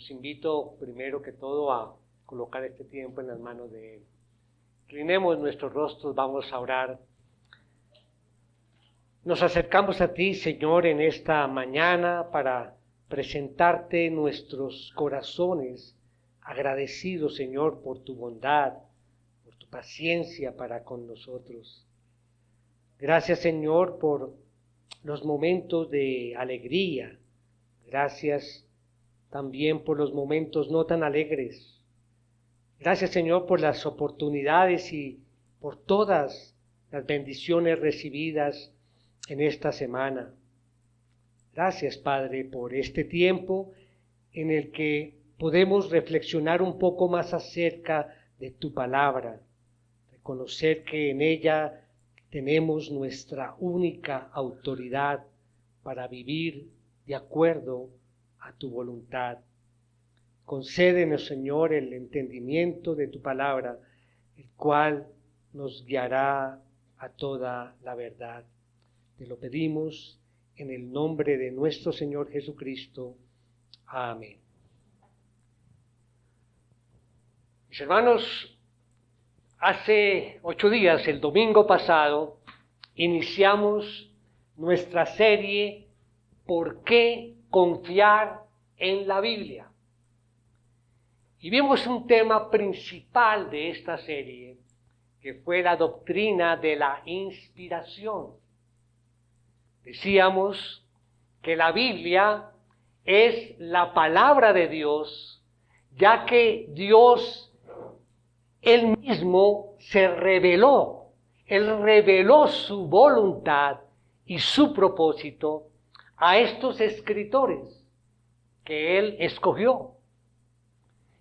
Los invito primero que todo a colocar este tiempo en las manos de Él. Inclinemos nuestros rostros, vamos a orar. Nos acercamos a ti, Señor, en esta mañana para presentarte nuestros corazones agradecidos, Señor, por tu bondad, por tu paciencia para con nosotros. Gracias, Señor, por los momentos de alegría. Gracias también por los momentos no tan alegres. Gracias, Señor, por las oportunidades y por todas las bendiciones recibidas en esta semana. Gracias, Padre, por este tiempo en el que podemos reflexionar un poco más acerca de tu palabra, reconocer que en ella tenemos nuestra única autoridad para vivir de acuerdo a tu voluntad. Concédenos, Señor, el entendimiento de tu palabra, el cual nos guiará a toda la verdad. Te lo pedimos en el nombre de nuestro Señor Jesucristo. Amén. Mis hermanos, hace 8 días, el domingo pasado, iniciamos nuestra serie ¿Por qué confiar en la Biblia? Y vimos un tema principal de esta serie, que fue la doctrina de la inspiración. Decíamos que la Biblia es la palabra de Dios, ya que Dios Él mismo se reveló. Él reveló su voluntad y su propósito a estos escritores que Él escogió.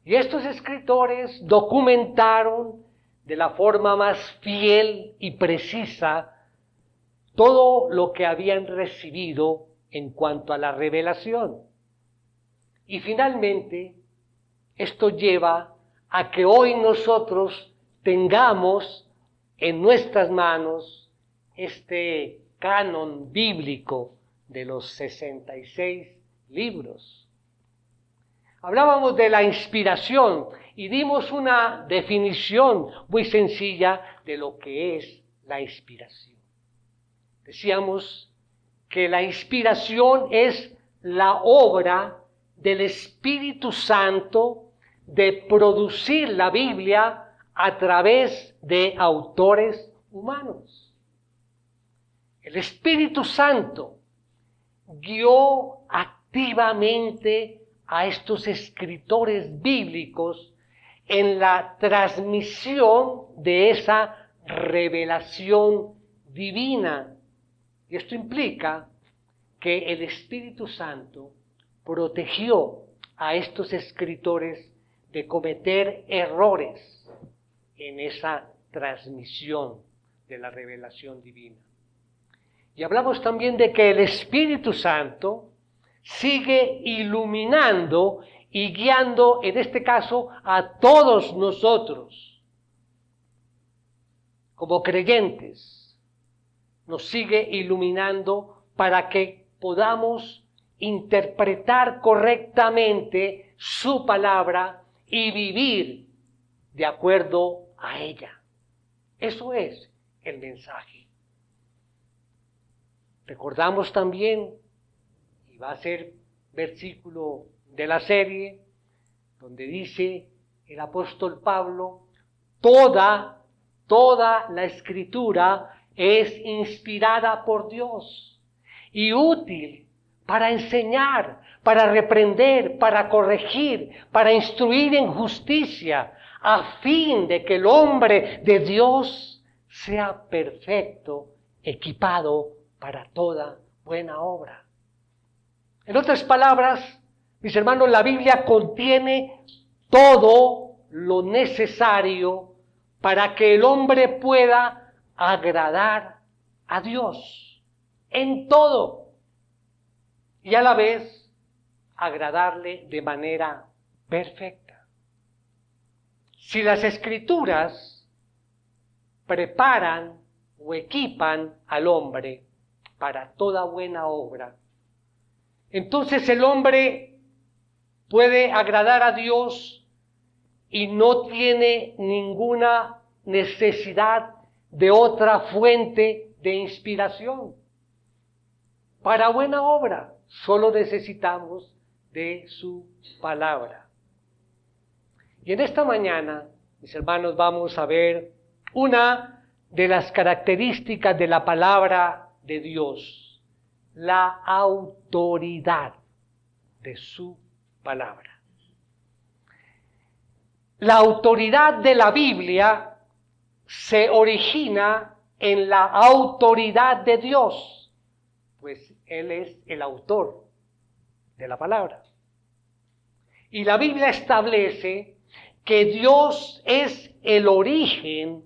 Y estos escritores documentaron de la forma más fiel y precisa todo lo que habían recibido en cuanto a la revelación. Y finalmente, esto lleva a que hoy nosotros tengamos en nuestras manos este canon bíblico de los 66 libros. Hablábamos de la inspiración y dimos una definición muy sencilla de lo que es la inspiración. Decíamos que la inspiración es la obra del Espíritu Santo de producir la Biblia a través de autores humanos. El Espíritu Santo guió activamente a estos escritores bíblicos en la transmisión de esa revelación divina. Y esto implica que el Espíritu Santo protegió a estos escritores de cometer errores en esa transmisión de la revelación divina. Y hablamos también de que el Espíritu Santo sigue iluminando y guiando, en este caso, a todos nosotros, como creyentes. Nos sigue iluminando para que podamos interpretar correctamente su palabra y vivir de acuerdo a ella. Eso es el mensaje. Recordamos también, y va a ser versículo de la serie, donde dice el apóstol Pablo, toda la escritura es inspirada por Dios y útil para enseñar, para reprender, para corregir, para instruir en justicia, a fin de que el hombre de Dios sea perfecto, equipado para toda buena obra. En otras palabras, mis hermanos, la Biblia contiene todo lo necesario para que el hombre pueda agradar a Dios en todo y a la vez agradarle de manera perfecta. Si las Escrituras preparan o equipan al hombre para toda buena obra, entonces el hombre puede agradar a Dios y no tiene ninguna necesidad de otra fuente de inspiración. Para buena obra, solo necesitamos de su palabra. Y en esta mañana, mis hermanos, vamos a ver una de las características de la palabra de Dios, la autoridad de su palabra. La autoridad de la Biblia se origina en la autoridad de Dios, pues Él es el autor de la palabra. Y la Biblia establece que Dios es el origen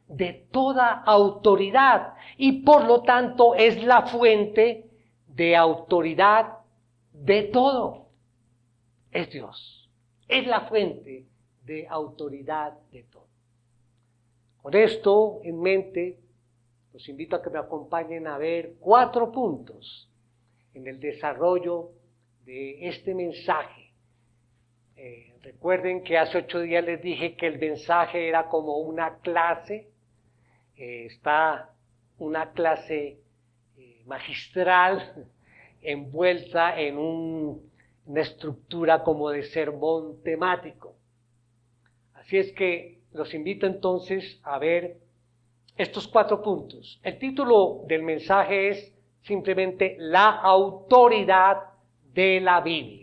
de toda autoridad y por lo tanto es la fuente de autoridad de todo. Es Dios, es la fuente de autoridad de todo. Con esto en mente, los invito a que me acompañen a ver 4 puntos en el desarrollo de este mensaje. Recuerden que hace 8 días les dije que el mensaje era como una clase. Está una clase magistral envuelta en una estructura como de sermón temático. Así es que los invito entonces a ver estos 4 puntos. El título del mensaje es simplemente La autoridad de la Biblia.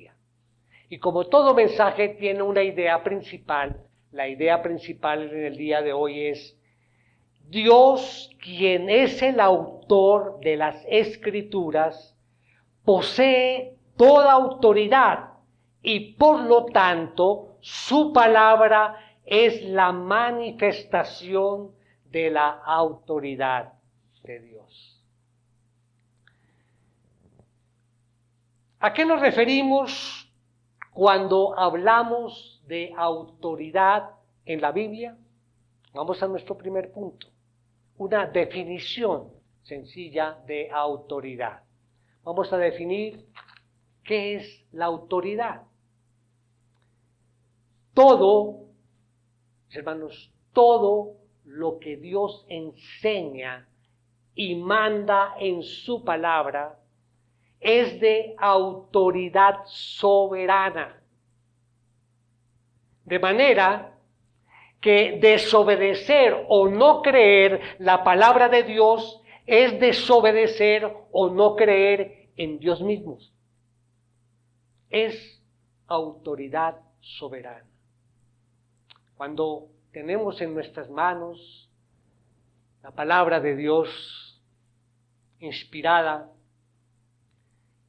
Y como todo mensaje tiene una idea principal, la idea principal en el día de hoy es Dios, quien es el autor de las Escrituras, posee toda autoridad y por lo tanto su palabra es la manifestación de la autoridad de Dios. ¿A qué nos referimos cuando hablamos de autoridad en la Biblia? Vamos a nuestro primer punto, una definición sencilla de autoridad. Vamos a definir qué es la autoridad. Todo, hermanos, todo lo que Dios enseña y manda en su palabra es de autoridad soberana. De manera que desobedecer o no creer la palabra de Dios es desobedecer o no creer en Dios mismo. Es autoridad soberana. Cuando tenemos en nuestras manos la palabra de Dios inspirada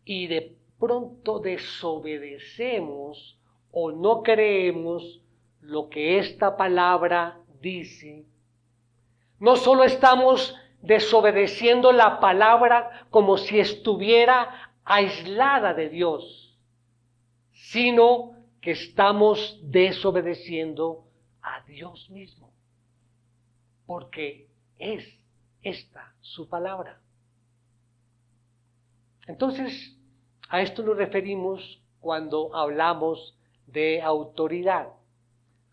y de pronto desobedecemos o no creemos lo que esta palabra dice, no solo estamos desobedeciendo la palabra como si estuviera aislada de Dios, sino que estamos desobedeciendo a Dios mismo, porque es esta su palabra. Entonces, a esto nos referimos cuando hablamos de autoridad.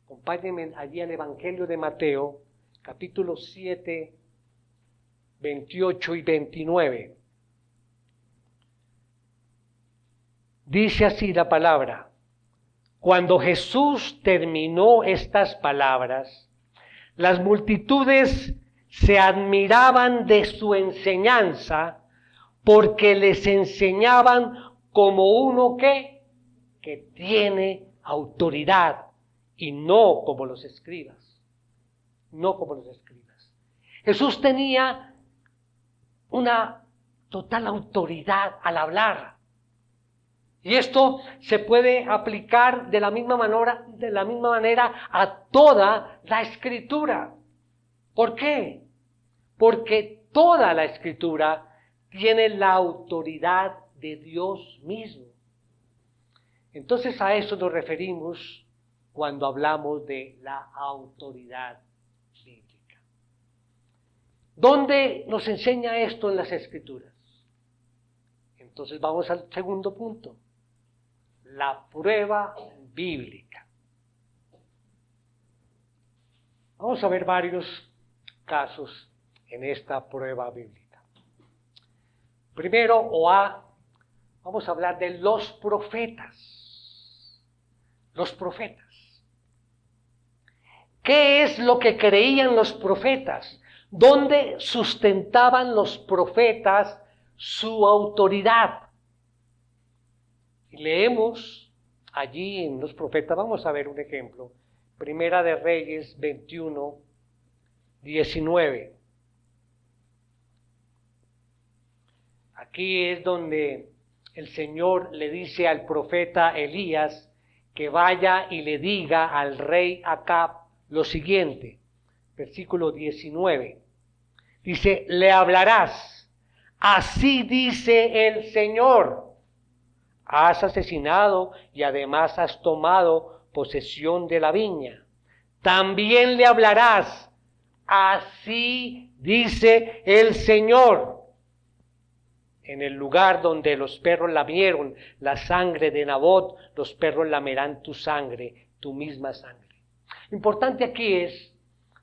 Acompáñenme allí al Evangelio de Mateo, capítulo 7, 28 y 29. Dice así la palabra: cuando Jesús terminó estas palabras, las multitudes se admiraban de su enseñanza, porque les enseñaban como uno que tiene autoridad y no como los escribas. No como los escribas. Jesús tenía una total autoridad al hablar. Y esto se puede aplicar de la misma manera a toda la Escritura. ¿Por qué? Porque toda la Escritura tiene la autoridad de Dios mismo. Entonces a eso nos referimos cuando hablamos de la autoridad bíblica. ¿Dónde nos enseña esto en las Escrituras? Entonces vamos al segundo punto. la prueba bíblica. Vamos a ver varios casos en esta prueba bíblica. Primero, vamos a hablar de los profetas. Los profetas. ¿Qué es lo que creían los profetas? ¿Dónde sustentaban los profetas su autoridad? Leemos allí en los profetas, vamos a ver un ejemplo. Primera de Reyes 21, 19. Aquí es donde el Señor le dice al profeta Elías que vaya y le diga al rey Acab lo siguiente. Versículo 19. Dice, le hablarás, así dice el Señor. Has asesinado y además has tomado posesión de la viña. También le hablarás, así dice el Señor. En el lugar donde los perros lamieron la sangre de Nabot, los perros lamerán tu sangre, tu misma sangre. Lo importante aquí es,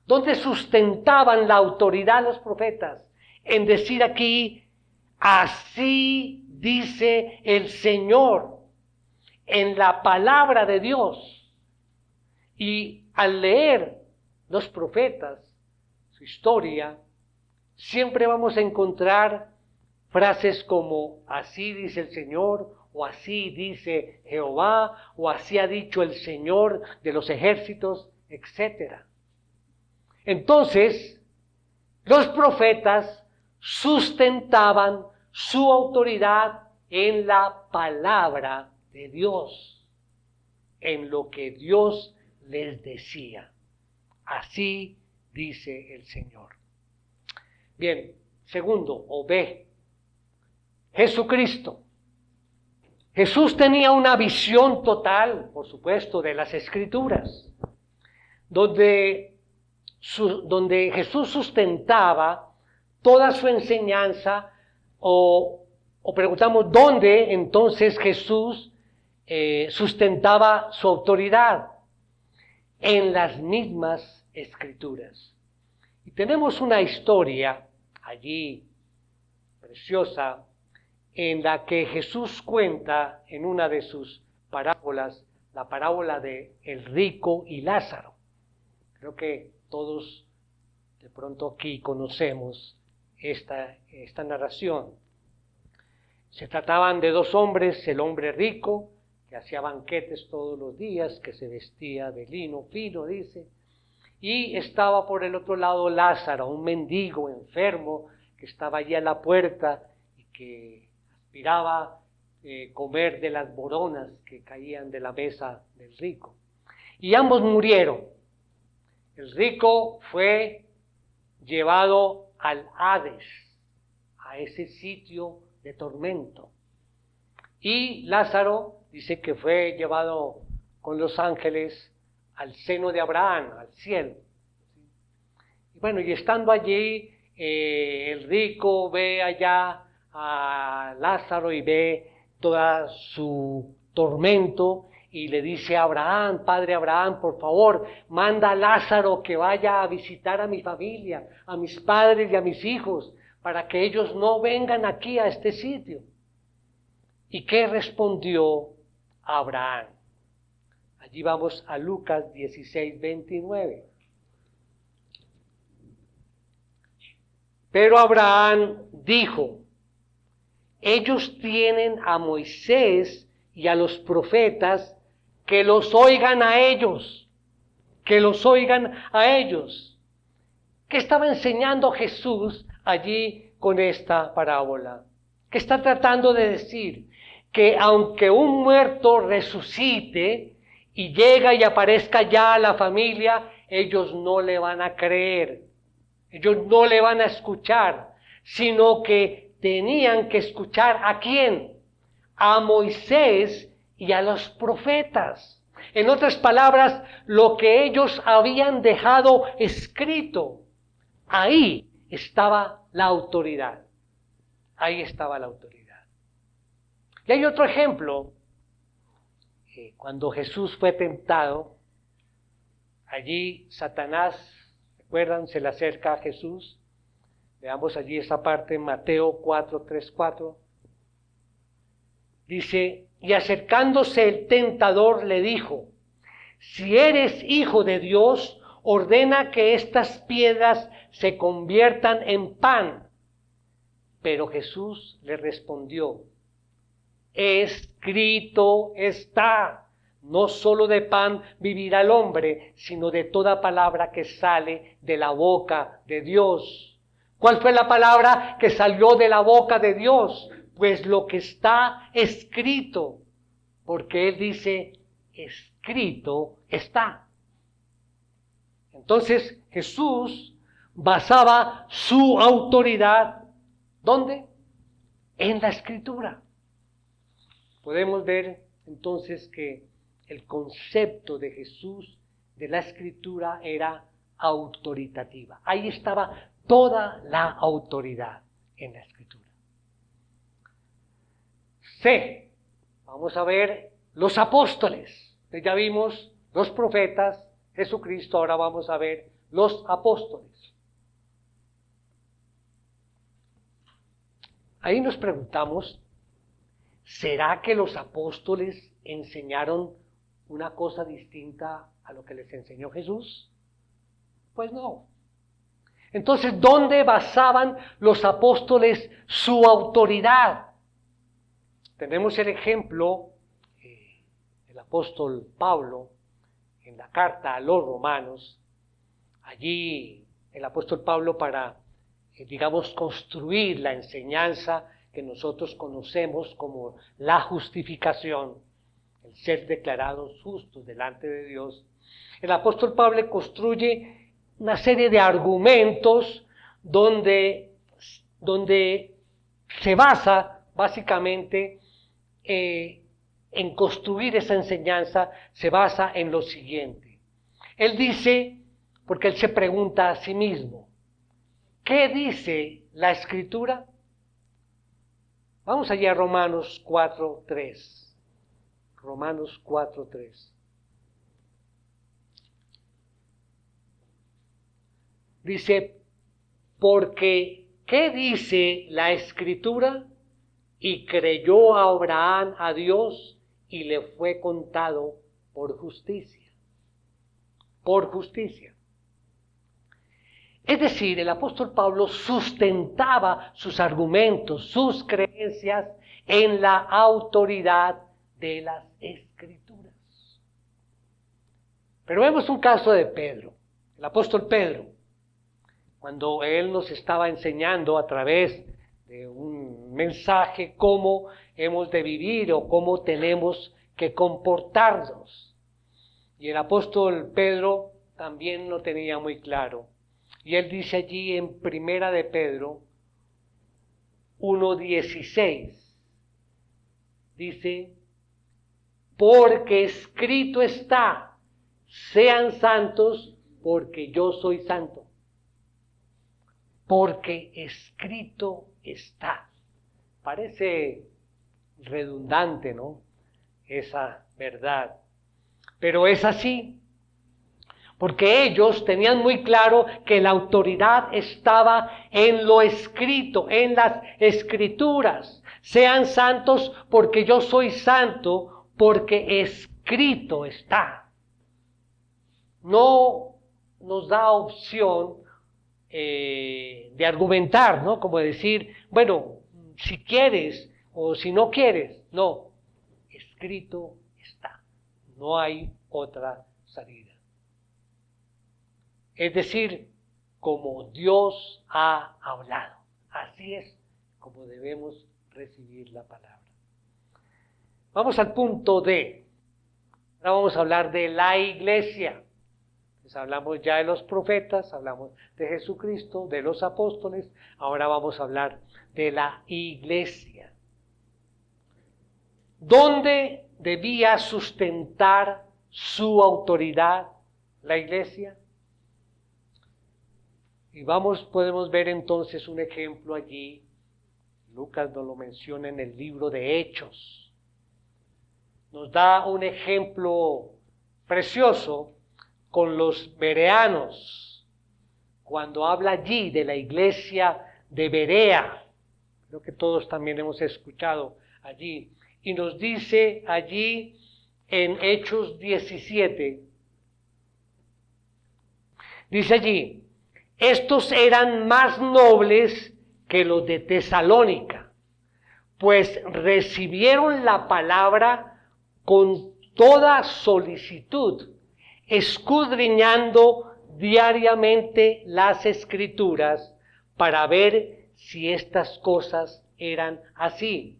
¿dónde sustentaban la autoridad los profetas? En decir aquí, así dice el Señor, en la palabra de Dios. Y al leer los profetas, su historia, siempre vamos a encontrar frases como así dice el Señor, o así dice Jehová, o así ha dicho el Señor de los ejércitos, etc. Entonces, los profetas sustentaban su autoridad en la palabra de Dios, en lo que Dios les decía. Así dice el Señor. Bien, segundo, o B, Jesucristo. Jesús tenía una visión total, por supuesto, de las Escrituras, donde Jesús sustentaba toda su enseñanza, o preguntamos dónde entonces Jesús sustentaba su autoridad, en las mismas Escrituras. Y tenemos una historia allí preciosa en la que Jesús cuenta en una de sus parábolas, la parábola de el rico y Lázaro. Creo que todos de pronto aquí conocemos esta narración. Se trataban de dos hombres, el hombre rico, que hacía banquetes todos los días, que se vestía de lino fino, dice, y estaba por el otro lado Lázaro, un mendigo enfermo, que estaba allí a la puerta y que aspiraba comer de las boronas que caían de la mesa del rico. Y ambos murieron. El rico fue llevado al Hades, a ese sitio de tormento. Y Lázaro dice que fue llevado con los ángeles al seno de Abraham, al cielo. Y bueno, y estando allí, el rico ve allá a Lázaro y ve toda su tormento y le dice a Abraham, padre Abraham, por favor, manda a Lázaro que vaya a visitar a mi familia, a mis padres y a mis hijos, para que ellos no vengan aquí a este sitio. ¿Y qué respondió Abraham? Allí vamos a Lucas 16, 29. Pero Abraham dijo, ellos tienen a Moisés y a los profetas, que los oigan a ellos, que los oigan a ellos. ¿Qué estaba enseñando Jesús allí con esta parábola? ¿Qué está tratando de decir? Que aunque un muerto resucite y llega y aparezca ya a la familia, ellos no le van a creer, ellos no le van a escuchar, sino que tenían que escuchar ¿a quién? A Moisés y a los profetas. En otras palabras, lo que ellos habían dejado escrito, ahí estaba la autoridad. Ahí estaba la autoridad. Y hay otro ejemplo cuando Jesús fue tentado, allí Satanás, ¿recuerdan? Se le acerca a Jesús. Veamos allí esa parte en Mateo 4, 3, 4. Dice, y acercándose el tentador le dijo, si eres hijo de Dios, ordena que estas piedras se conviertan en pan. Pero Jesús le respondió, escrito está, no solo de pan vivirá el hombre, sino de toda palabra que sale de la boca de Dios. ¿Cuál fue la palabra que salió de la boca de Dios? Pues lo que está escrito, porque Él dice, escrito está. Entonces Jesús basaba su autoridad, ¿dónde? En la Escritura. Podemos ver entonces que el concepto de Jesús de la Escritura era autoritativa. Ahí estaba toda la autoridad en la Escritura. C. Vamos a ver los apóstoles. Ya vimos los profetas, Jesucristo, ahora vamos a ver los apóstoles. Ahí nos preguntamos, ¿será que los apóstoles enseñaron una cosa distinta a lo que les enseñó Jesús? Pues no. Entonces, ¿dónde basaban los apóstoles su autoridad? Tenemos el ejemplo del apóstol Pablo en la carta a los romanos. Allí el apóstol Pablo para, digamos, construir la enseñanza que nosotros conocemos como la justificación, el ser declarados justos delante de Dios. El apóstol Pablo construye una serie de argumentos donde se basa básicamente en construir esa enseñanza, se basa en lo siguiente. Él dice, porque él se pregunta a sí mismo, ¿qué dice la Escritura? Vamos allá a Romanos 4:3. Romanos 4:3. Dice, porque ¿qué dice la Escritura? Y creyó a Abraham a Dios y le fue contado por justicia. Por justicia. Es decir, el apóstol Pablo sustentaba sus argumentos, sus creencias en la autoridad de las Escrituras. Pero vemos un caso de Pedro, el apóstol Pedro, cuando él nos estaba enseñando a través de un mensaje cómo hemos de vivir o cómo tenemos que comportarnos. Y el apóstol Pedro también lo tenía muy claro. Y él dice allí en Primera de Pedro 1:16, dice, porque escrito está, sean santos porque yo soy santo. Porque escrito está. Parece redundante, ¿no? Esa verdad. Pero es así. Porque ellos tenían muy claro que la autoridad estaba en lo escrito, en las Escrituras. Sean santos porque yo soy santo, porque escrito está. No nos da opción de argumentar, ¿no? Como decir, bueno, si quieres o si no quieres. No, escrito está. No hay otra salida. Es decir, como Dios ha hablado. Así es como debemos recibir la palabra. Vamos al punto D. Ahora vamos a hablar de la iglesia. Pues hablamos ya de los profetas, hablamos de Jesucristo, de los apóstoles. Ahora vamos a hablar de la iglesia. ¿Dónde debía sustentar su autoridad la iglesia? Y podemos ver entonces un ejemplo allí. Lucas nos lo menciona en el libro de Hechos. nos da un ejemplo precioso con los bereanos, cuando habla allí de la iglesia de Berea. Creo que todos también hemos escuchado allí. Y nos dice allí en Hechos 17, dice allí, estos eran más nobles que los de Tesalónica, pues recibieron la palabra con toda solicitud, escudriñando diariamente las Escrituras para ver si estas cosas eran así.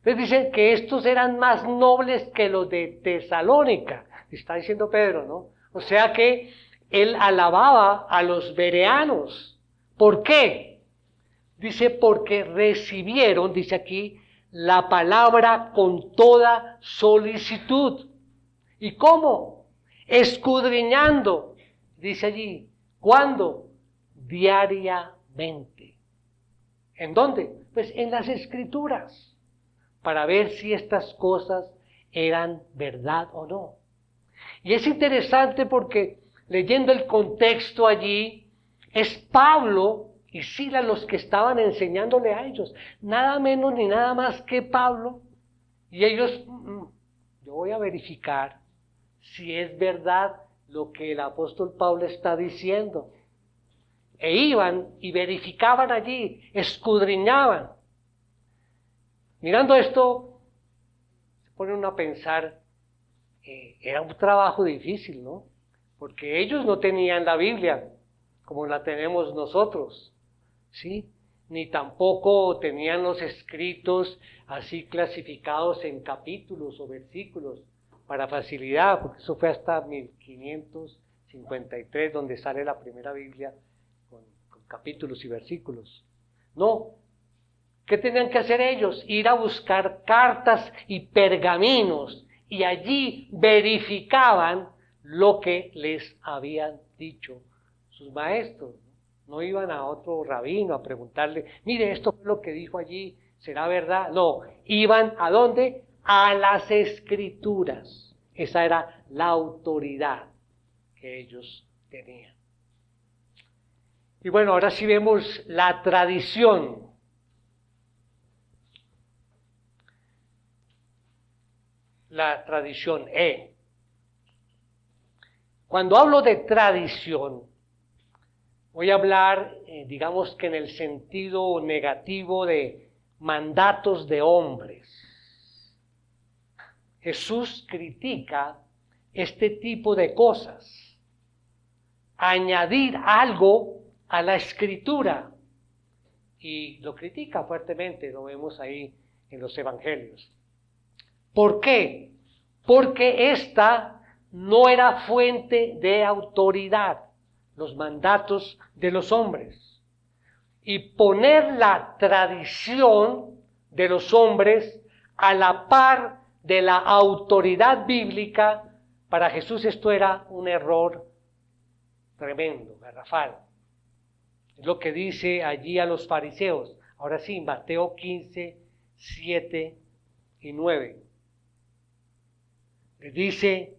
Entonces dice que estos eran más nobles que los de Tesalónica, está diciendo Pedro, ¿no? O sea que él alababa a los bereanos. ¿Por qué? Dice, porque recibieron, dice aquí, la palabra con toda solicitud. ¿Y cómo? Escudriñando, dice allí. ¿Cuándo? Diariamente. ¿En dónde? Pues en las Escrituras, para ver si estas cosas eran verdad o no. Y es interesante porque leyendo el contexto allí, es Pablo y Silas los que estaban enseñándole a ellos, nada menos ni nada más que Pablo, y ellos, yo voy a verificar si es verdad lo que el apóstol Pablo está diciendo. E iban y verificaban allí, escudriñaban. Mirando esto, se pone uno a pensar, era un trabajo difícil, ¿no? Porque ellos no tenían la Biblia como la tenemos nosotros, ¿sí? Ni tampoco tenían los escritos así clasificados en capítulos o versículos para facilidad, porque eso fue hasta 1553 donde sale la primera Biblia con capítulos y versículos. No, ¿qué tenían que hacer ellos? Ir a buscar cartas y pergaminos y allí verificaban lo que les habían dicho sus maestros. No iban a otro rabino a preguntarle, mire, esto fue lo que dijo allí, ¿será verdad? No, iban ¿a dónde? A las Escrituras. Esa era la autoridad que ellos tenían. Y bueno, ahora sí vemos la tradición. La tradición. Cuando hablo de tradición, voy a hablar, digamos que en el sentido negativo de mandatos de hombres. Jesús critica este tipo de cosas. Añadir algo a la Escritura. Y lo critica fuertemente, lo vemos ahí en los evangelios. ¿Por qué? Porque esta no era fuente de autoridad, los mandatos de los hombres. Y poner la tradición de los hombres a la par de la autoridad bíblica, para Jesús esto era un error tremendo, garrafal. Es lo que dice allí a los fariseos. Ahora sí, Mateo 15, 7 y 9. Les dice,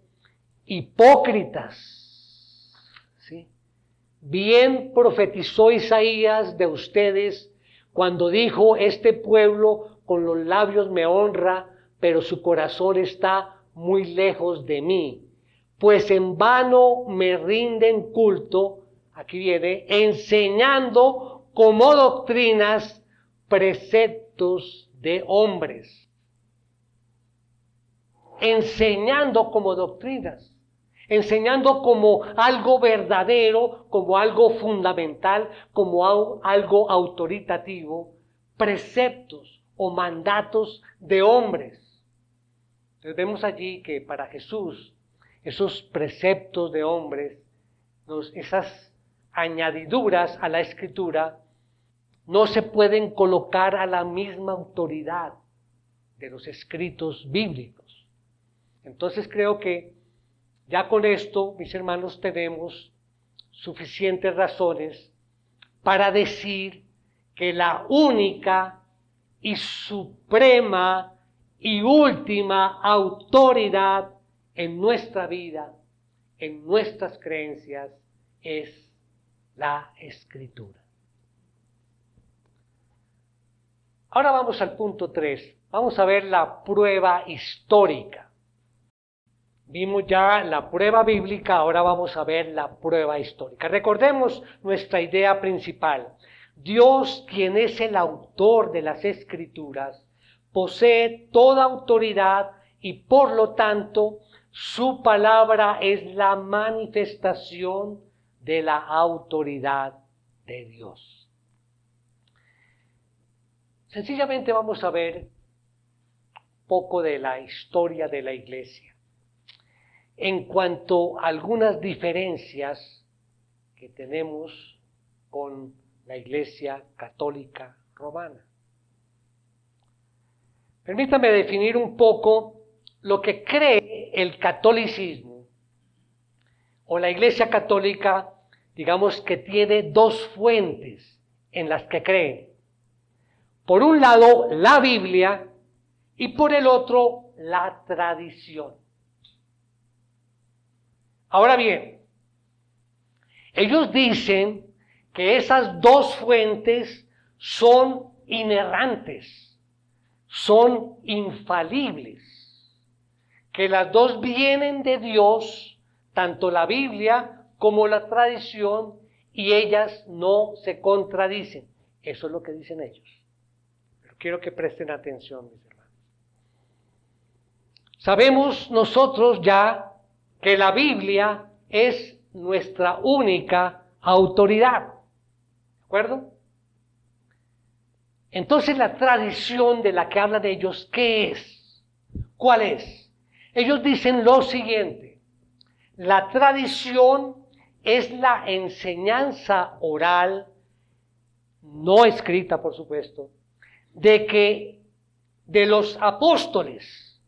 hipócritas, ¿sí? Bien profetizó Isaías de ustedes cuando dijo, este pueblo con los labios me honra, pero su corazón está muy lejos de mí. Pues en vano me rinden culto, aquí viene, enseñando como doctrinas preceptos de hombres. Enseñando como doctrinas, enseñando como algo verdadero, como algo fundamental, como algo autoritativo, preceptos o mandatos de hombres. Entonces vemos allí que para Jesús, esos preceptos de hombres, esas añadiduras a la Escritura, no se pueden colocar a la misma autoridad de los escritos bíblicos. Entonces creo que ya con esto, mis hermanos, tenemos suficientes razones para decir que la única y suprema y última autoridad en nuestra vida, en nuestras creencias, es la Escritura. Ahora vamos al punto 3. Vamos a ver la prueba histórica. Vimos ya la prueba bíblica, ahora vamos a ver la prueba histórica. Recordemos nuestra idea principal. Dios, quien es el autor de las Escrituras, posee toda autoridad y por lo tanto su palabra es la manifestación de la autoridad de Dios. Sencillamente vamos a ver un poco de la historia de la Iglesia en cuanto a algunas diferencias que tenemos con la Iglesia Católica Romana. Permítame definir un poco lo que cree el catolicismo o la Iglesia Católica, digamos que tiene dos fuentes en las que creen. Por un lado, la Biblia y por el otro, la tradición. Ahora bien, ellos dicen que esas dos fuentes son inerrantes, son infalibles, que las dos vienen de Dios, tanto la Biblia como la tradición, y ellas no se contradicen. Eso es lo que dicen ellos. Pero quiero que presten atención, mis hermanos. Sabemos nosotros ya que la Biblia es nuestra única autoridad. ¿De acuerdo? Entonces la tradición de la que hablan ellos, ¿qué es? ¿Cuál es? Ellos dicen lo siguiente: la tradición es la enseñanza oral, no escrita por supuesto, de los apóstoles,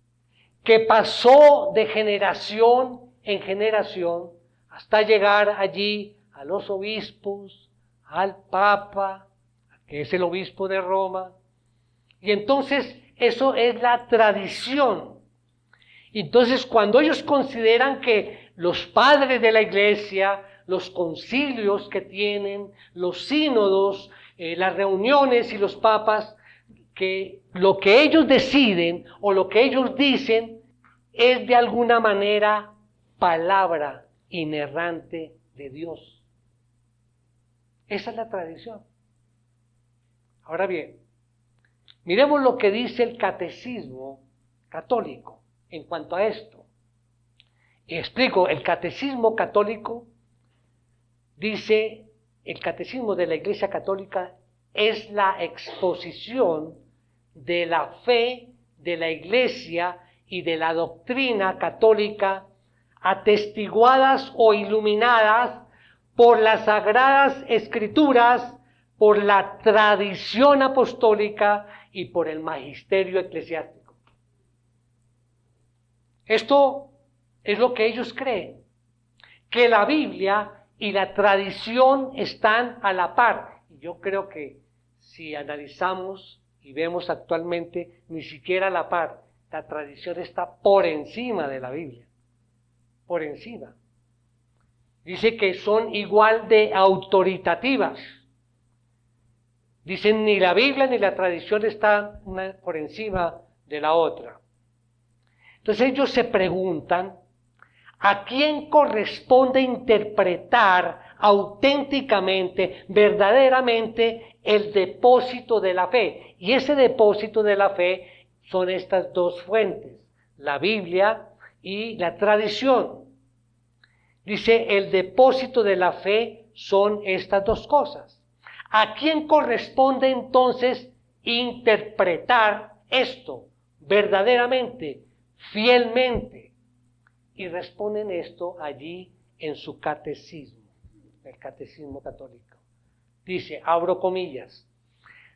que pasó de generación en generación hasta llegar allí a los obispos, al Papa, que es el obispo de Roma. Y entonces eso es la tradición. Entonces cuando ellos consideran que los padres de la Iglesia, los concilios que tienen, los sínodos, las reuniones y los papas, que lo que ellos deciden o lo que ellos dicen es de alguna manera palabra inerrante de Dios. Esa es la tradición. Ahora bien, miremos lo que dice el catecismo católico en cuanto a esto. Y explico, el catecismo católico dice, el catecismo de la Iglesia Católica es la exposición de la fe de la Iglesia y de la doctrina católica, atestiguadas o iluminadas por las sagradas escrituras, por la tradición apostólica y por el magisterio eclesiástico. Esto es lo que ellos creen, que la Biblia y la tradición están a la par. Y yo creo que si analizamos y vemos actualmente, ni siquiera a la par, la tradición está por encima de la Biblia, por encima. Dice que son igual de autoritativas. Dicen ni la Biblia ni la tradición están una por encima de la otra. Entonces ellos se preguntan, ¿a quién corresponde interpretar auténticamente, verdaderamente, el depósito de la fe? Y ese depósito de la fe son estas dos fuentes, la Biblia y la tradición. Dice, el depósito de la fe son estas dos cosas. ¿A quién corresponde entonces interpretar esto verdaderamente, fielmente? Y responden esto allí en su catecismo, el catecismo católico. Dice, abro comillas,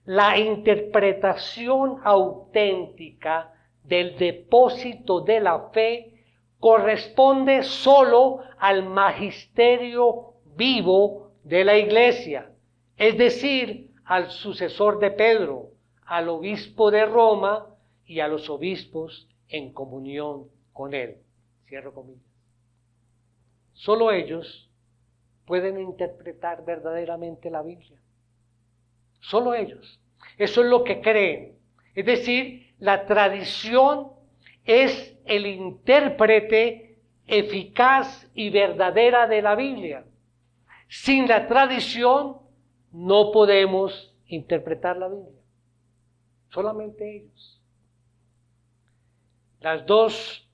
la interpretación auténtica del depósito de la fe corresponde solo al magisterio vivo de la Iglesia, es decir, al sucesor de Pedro, al obispo de Roma y a los obispos en comunión con él. Cierro comillas. Solo ellos pueden interpretar verdaderamente la Biblia. Solo ellos. Eso es lo que creen. Es decir, la tradición es el intérprete eficaz y verdadera de la Biblia. Sin la tradición no podemos interpretar la Biblia. Solamente ellos. Las dos,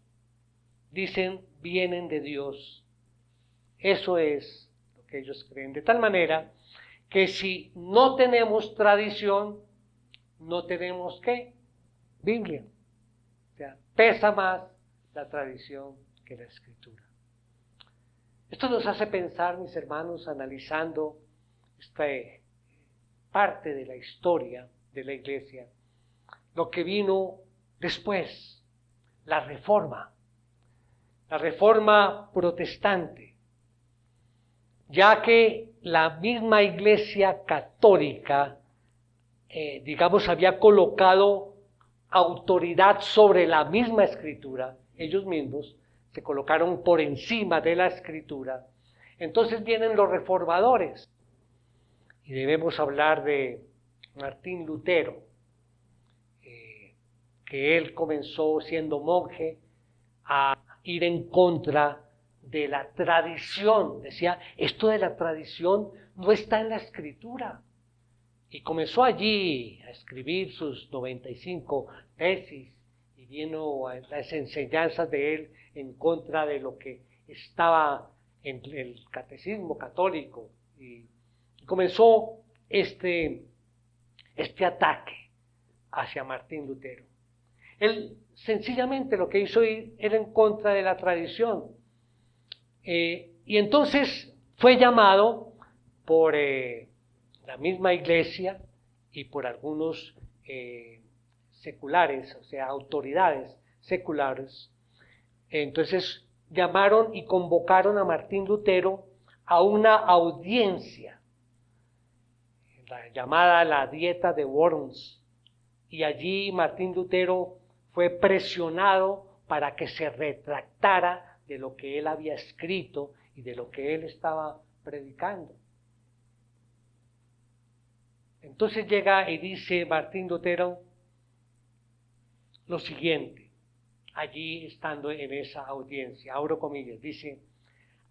dicen, vienen de Dios. Eso es lo que ellos creen. De tal manera que si no tenemos tradición, no tenemos ¿qué? Biblia. O sea, pesa más la tradición que la Escritura. Esto nos hace pensar, mis hermanos, analizando esta parte de la historia de la Iglesia, lo que vino después, la Reforma protestante, ya que la misma Iglesia católica, había colocado autoridad sobre la misma Escritura, ellos mismos se colocaron por encima de la Escritura. Entonces vienen los reformadores, y debemos hablar de Martín Lutero, que él comenzó siendo monje a ir en contra de la tradición. Decía, esto de la tradición no está en la Escritura. Y comenzó allí a escribir sus 95 tesis y vino las enseñanzas de él en contra de lo que estaba en el catecismo católico. Y comenzó este ataque hacia Martín Lutero. Él sencillamente lo que hizo era en contra de la tradición. Y entonces fue llamado por la misma Iglesia y por algunos seculares, o sea, autoridades seculares. Entonces llamaron y convocaron a Martín Lutero a una audiencia, llamada la Dieta de Worms, y allí Martín Lutero fue presionado para que se retractara de lo que él había escrito y de lo que él estaba predicando. Entonces llega y dice Martín Lutero lo siguiente, allí estando en esa audiencia, abro comillas, dice,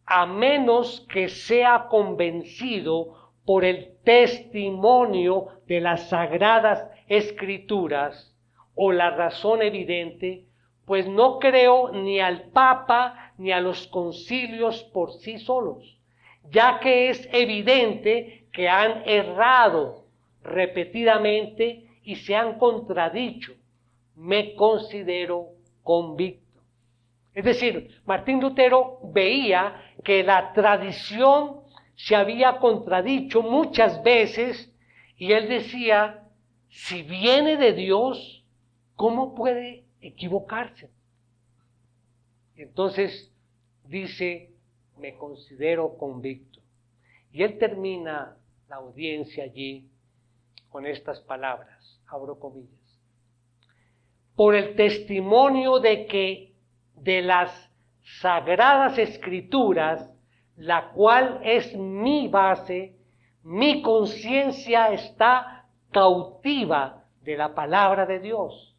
a menos que sea convencido por el testimonio de las Sagradas Escrituras o la razón evidente, pues no creo ni al Papa ni a los concilios por sí solos, ya que es evidente que han errado repetidamente y se han contradicho. Me considero convicto. Es decir, Martín Lutero veía que la tradición se había contradicho muchas veces y él decía, si viene de Dios, ¿cómo puede equivocarse? Entonces dice, me considero convicto. Y él termina la audiencia allí con estas palabras, abro comillas. Por el testimonio de las Sagradas Escrituras, la cual es mi base, mi conciencia está cautiva de la palabra de Dios.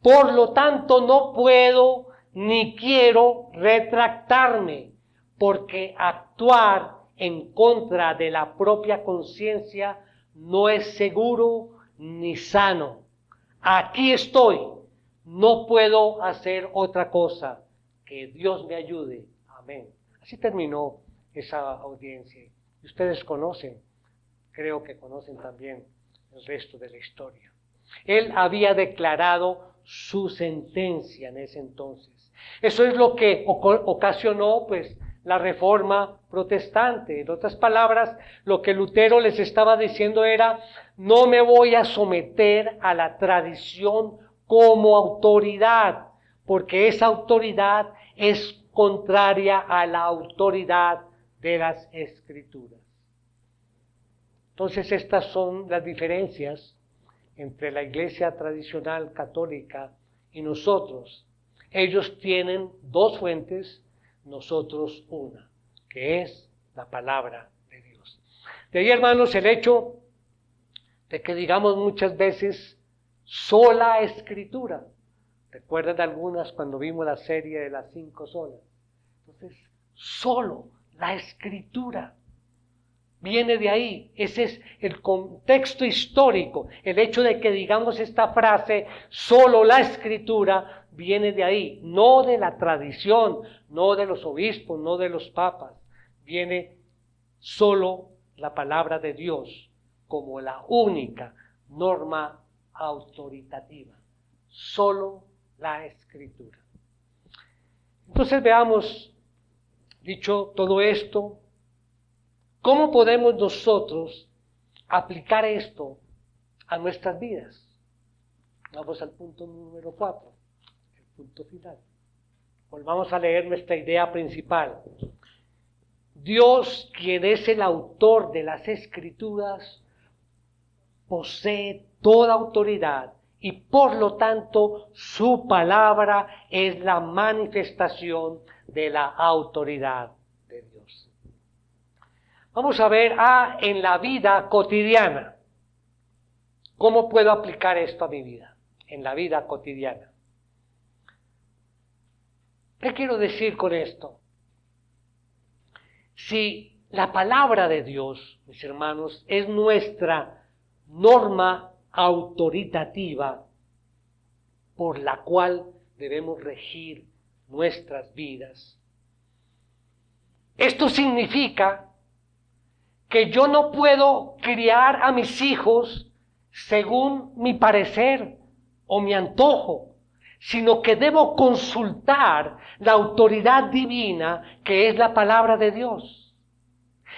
Por lo tanto, no puedo ni quiero retractarme, porque actuar en contra de la propia conciencia no es seguro ni sano. Aquí estoy, no puedo hacer otra cosa. Que Dios me ayude. Amén. Así terminó esa audiencia. Y ustedes conocen, creo que conocen también el resto de la historia. Él había declarado su sentencia en ese entonces. Eso es lo que ocasionó, pues, la Reforma protestante. En otras palabras, lo que Lutero les estaba diciendo era, no me voy a someter a la tradición como autoridad, porque esa autoridad es contraria a la autoridad de las Escrituras. Entonces estas son las diferencias entre la iglesia tradicional católica y nosotros. Ellos tienen dos fuentes, nosotros una, que es la palabra de Dios. De ahí, hermanos, el hecho de que digamos muchas veces sola escritura. ¿Recuerdan algunas cuando vimos la serie de las 5 solas? Entonces, solo la escritura viene de ahí. Ese es el contexto histórico. El hecho de que digamos esta frase, solo la escritura, viene de ahí. No de la tradición, no de los obispos, no de los papas. Viene solo la palabra de Dios como la única norma autoritativa. Solo la escritura. Entonces veamos, dicho todo esto, ¿cómo podemos nosotros aplicar esto a nuestras vidas? Vamos al punto número 4, el punto final. Volvamos a leer nuestra idea principal. Dios, quien es el autor de las Escrituras, posee toda autoridad y por lo tanto su palabra es la manifestación de la autoridad de Dios. Vamos a ver en la vida cotidiana. ¿Cómo puedo aplicar esto a mi vida? En la vida cotidiana. ¿Qué quiero decir con esto? Si la palabra de Dios, mis hermanos, es nuestra norma autoritativa por la cual debemos regir nuestras vidas, esto significa que yo no puedo criar a mis hijos según mi parecer o mi antojo, sino que debo consultar la autoridad divina que es la palabra de Dios.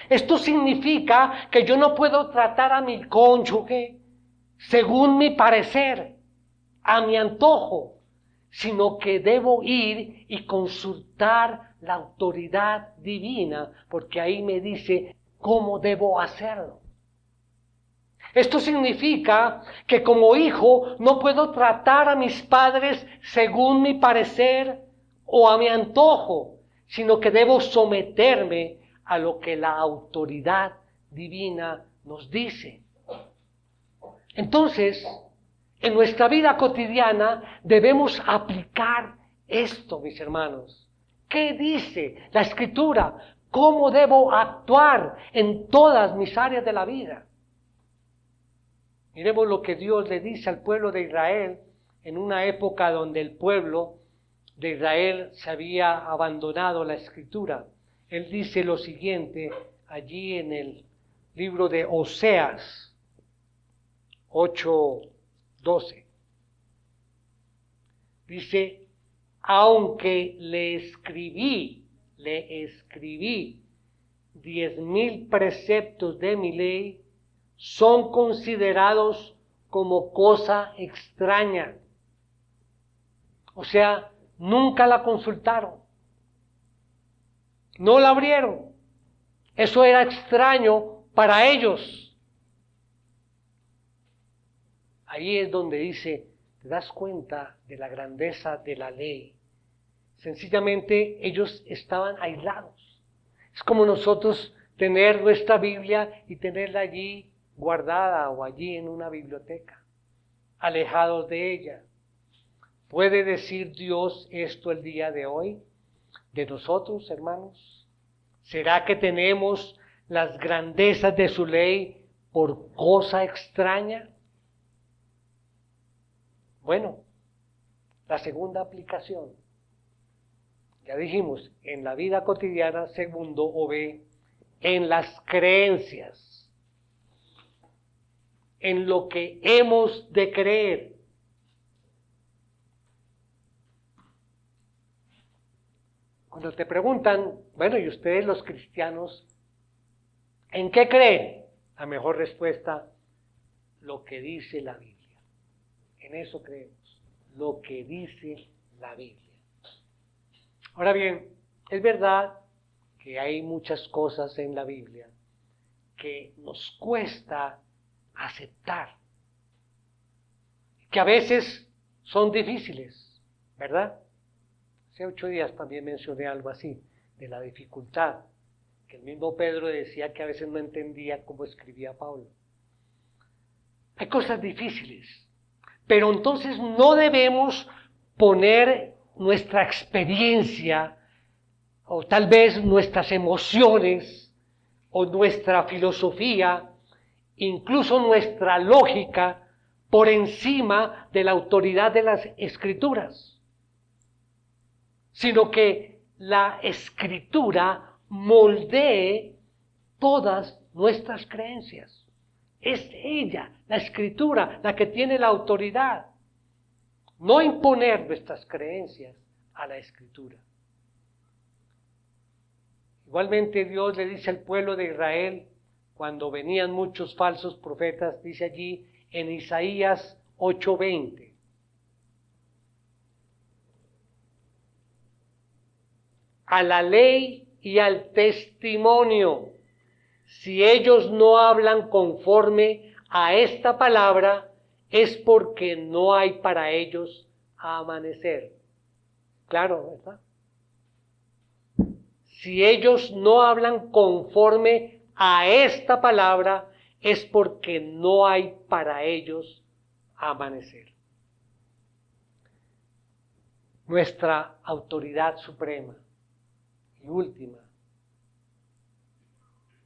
Esto significa que yo no puedo tratar a mi cónyuge según mi parecer, a mi antojo, sino que debo ir y consultar la autoridad divina, porque ahí me dice cómo debo hacerlo. Esto significa que como hijo no puedo tratar a mis padres según mi parecer o a mi antojo, sino que debo someterme a lo que la autoridad divina nos dice. Entonces, en nuestra vida cotidiana debemos aplicar esto, mis hermanos. ¿Qué dice la Escritura? ¿Cómo debo actuar en todas mis áreas de la vida? Miremos lo que Dios le dice al pueblo de Israel en una época donde el pueblo de Israel se había abandonado la Escritura. Él dice lo siguiente allí en el libro de Oseas 8:12. Dice, aunque le escribí 10,000 preceptos de mi ley, son considerados como cosa extraña. O sea, nunca la consultaron. No la abrieron. Eso era extraño para ellos. Ahí es donde dice, te das cuenta de la grandeza de la ley. Sencillamente ellos estaban aislados. Es como nosotros tener nuestra Biblia y tenerla allí guardada o allí en una biblioteca, alejados de ella. ¿Puede decir Dios esto el día de hoy de nosotros, hermanos? ¿Será que tenemos las grandezas de su ley por cosa extraña? Bueno, la segunda aplicación, ya dijimos, en la vida cotidiana, segundo o B, en las creencias, en lo que hemos de creer. Cuando te preguntan, bueno, ¿y ustedes los cristianos en qué creen? La mejor respuesta, lo que dice la Biblia. En eso creemos, lo que dice la Biblia. Ahora bien, es verdad que hay muchas cosas en la Biblia que nos cuesta aceptar. que a veces son difíciles, ¿verdad? Hace 8 días también mencioné algo así, de la dificultad, que el mismo Pedro decía que a veces no entendía cómo escribía Pablo. Hay cosas difíciles, pero entonces no debemos poner nuestra experiencia o tal vez nuestras emociones o nuestra filosofía, incluso nuestra lógica, por encima de la autoridad de las Escrituras, sino que la Escritura moldee todas nuestras creencias. Es ella, la Escritura, la que tiene la autoridad. No imponer nuestras creencias a la Escritura. Igualmente Dios le dice al pueblo de Israel, cuando venían muchos falsos profetas, dice allí en Isaías 8:20. A la ley y al testimonio, si ellos no hablan conforme a esta palabra, es porque no hay para ellos amanecer. Claro, ¿verdad? Si ellos no hablan conforme a esta palabra, es porque no hay para ellos amanecer. Nuestra autoridad suprema y última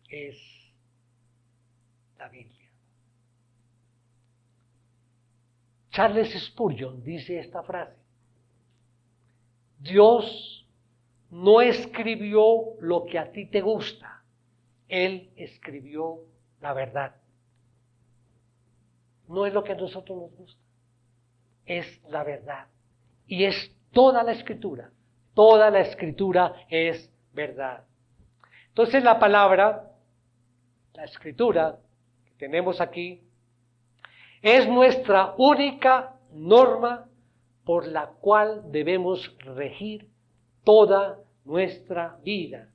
es la Biblia. Charles Spurgeon dice esta frase: Dios no escribió lo que a ti te gusta, Él escribió la verdad. No es lo que a nosotros nos gusta, es la verdad. Y es toda la Escritura es verdad. Entonces la palabra, la Escritura que tenemos aquí, es nuestra única norma por la cual debemos regir toda nuestra vida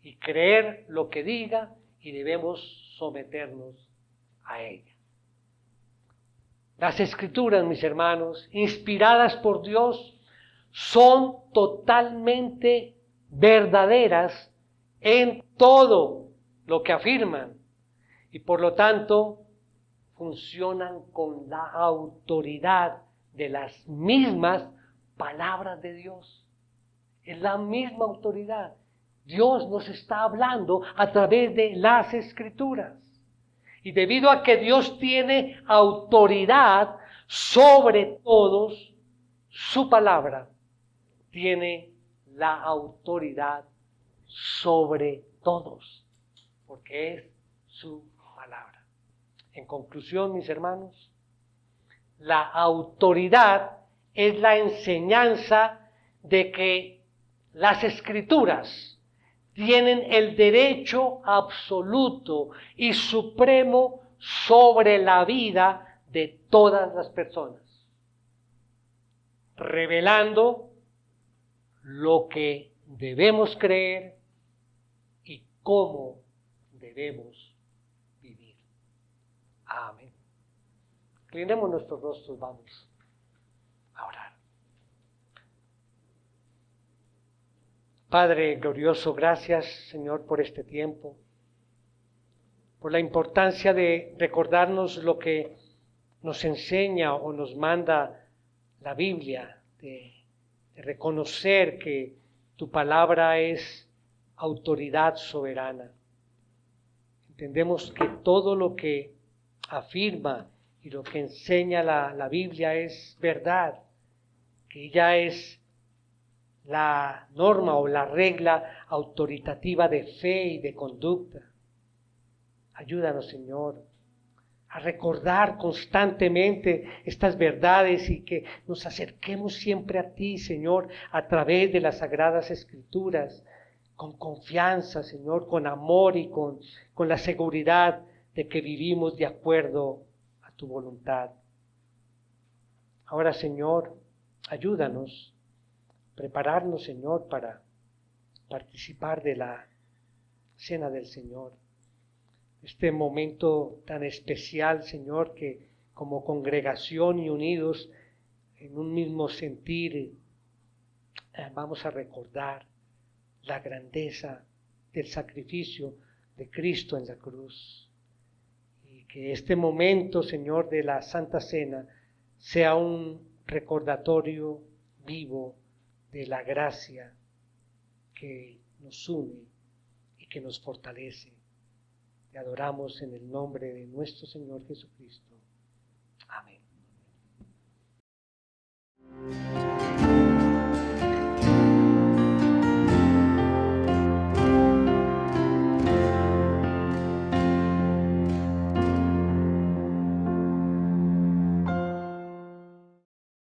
y creer lo que diga, y debemos someternos a ella. Las Escrituras, mis hermanos, inspiradas por Dios, son totalmente verdaderas en todo lo que afirman y por lo tanto funcionan con la autoridad de las mismas palabras de Dios. Es la misma autoridad. Dios nos está hablando a través de las Escrituras. Y debido a que Dios tiene autoridad sobre todos, su palabra tiene la autoridad sobre todos, porque es su palabra. En conclusión, mis hermanos, la autoridad es la enseñanza de que las Escrituras tienen el derecho absoluto y supremo sobre la vida de todas las personas, revelando lo que debemos creer y cómo debemos vivir. Amén. Inclinemos nuestros rostros, vamos a orar. Padre glorioso, gracias, Señor, por este tiempo, por la importancia de recordarnos lo que nos enseña o nos manda la Biblia, de reconocer que tu palabra es autoridad soberana. Entendemos que todo lo que afirma y lo que enseña la Biblia es verdad, que ella es la norma o la regla autoritativa de fe y de conducta. Ayúdanos, Señor, a recordar constantemente estas verdades y que nos acerquemos siempre a ti, Señor, a través de las Sagradas Escrituras, con confianza, Señor, con amor y con la seguridad de que vivimos de acuerdo a tu voluntad. Ahora, Señor, ayúdanos a prepararnos, Señor, para participar de la Cena del Señor. Este momento tan especial, Señor, que como congregación y unidos en un mismo sentir, vamos a recordar la grandeza del sacrificio de Cristo en la cruz. Y que este momento, Señor, de la Santa Cena sea un recordatorio vivo de la gracia que nos une y que nos fortalece. Te adoramos en el nombre de nuestro Señor Jesucristo. Amén.